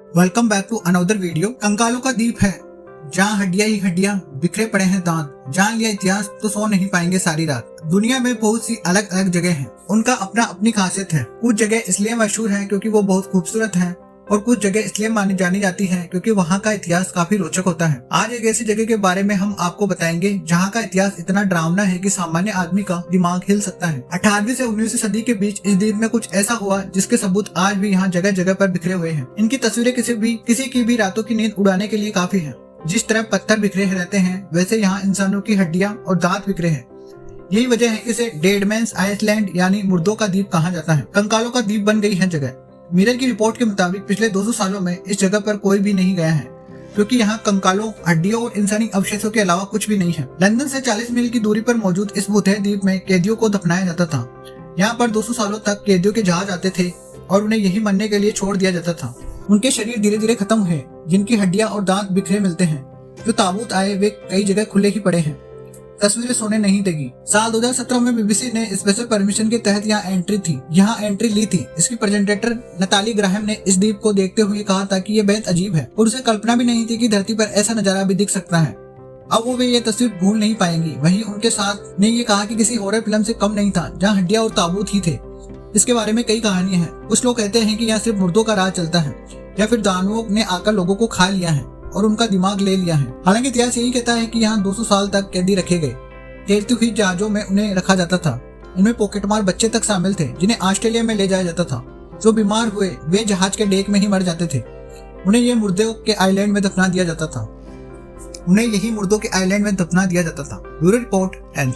Welcome back to another video. कंकालों का द्वीप है जहाँ हड्डियां ही हड्डियां, बिखरे पड़े हैं दांत, जान लिया इतिहास तो सो नहीं पाएंगे सारी रात। दुनिया में बहुत सी अलग अलग जगह हैं, उनका अपना अपनी खासियत है। कुछ जगह इसलिए मशहूर है क्योंकि वो बहुत खूबसूरत है और कुछ जगह इसलिए मानी जानी जाती है क्योंकि वहाँ का इतिहास काफी रोचक होता है। आज एक ऐसी जगह के बारे में हम आपको बताएंगे जहाँ का इतिहास इतना डरावना है कि सामान्य आदमी का दिमाग हिल सकता है। 18वीं से 19वीं सदी के बीच इस द्वीप में कुछ ऐसा हुआ जिसके सबूत आज भी यहाँ जगह जगह पर बिखरे हुए हैं। इनकी तस्वीरें किसी की भी रातों की नींद उड़ाने के लिए काफी है। जिस तरह पत्थर बिखरे रहते हैं वैसे यहाँ इंसानों की हड्डियां और दांत बिखरे हैं। यही वजह है कि इसे डेड मैंस आइसलैंड यानी मुर्दों का द्वीप कहा जाता है। कंकालों का द्वीप बन गई है जगह। मिरर की रिपोर्ट के मुताबिक पिछले 200 सालों में इस जगह पर कोई भी नहीं गया है क्योंकि यहाँ कंकालों, हड्डियों और इंसानी अवशेषों के अलावा कुछ भी नहीं है। लंदन से 40 मील की दूरी पर मौजूद इस भूतैय द्वीप में कैदियों को दफनाया जाता था। यहाँ पर 200 सालों तक कैदियों के जहाज आते थे और उन्हें यही मरने के लिए छोड़ दिया जाता था। उनके शरीर धीरे धीरे खत्म हुए, जिनकी हड्डियां और दांत बिखरे मिलते हैं। जो ताबूत आए वे कई जगह खुले ही पड़े हैं। तस्वीरें सोने नहीं देगी। साल 2017 में बीबीसी ने स्पेशल परमिशन के तहत यहाँ एंट्री ली थी। इसकी प्रेजेंटेटर नताली ग्राहम ने इस द्वीप को देखते हुए कहा था कि ये बेहद अजीब है और उसे कल्पना भी नहीं थी कि धरती पर ऐसा नजारा भी दिख सकता है। अब वो ये तस्वीर भूल नहीं पाएंगी। वहीं उनके साथ ने ये कहा कि किसी हॉरर फिल्म से कम नहीं था जहाँ हड्डियां और ताबूत ही थे। इसके बारे में कई कहानियां हैं। कुछ लोग कहते हैं कि यहाँ सिर्फ मुर्दों का राज चलता है या फिर दानवों ने आकर लोगों को खा लिया है और उनका दिमाग ले लिया है। हालांकि इतिहास यही कहता है कि यहाँ 200 साल तक कैदी रखे गए। तैरती हुई जहाजों में उन्हें रखा जाता था। इनमें पॉकेटमार बच्चे तक शामिल थे जिन्हें ऑस्ट्रेलिया में ले जाया जाता था। जो बीमार हुए वे जहाज के डेक में ही मर जाते थे। उन्हें यही मुर्दों के आइलैंड में दफना दिया जाता था। Bureau report and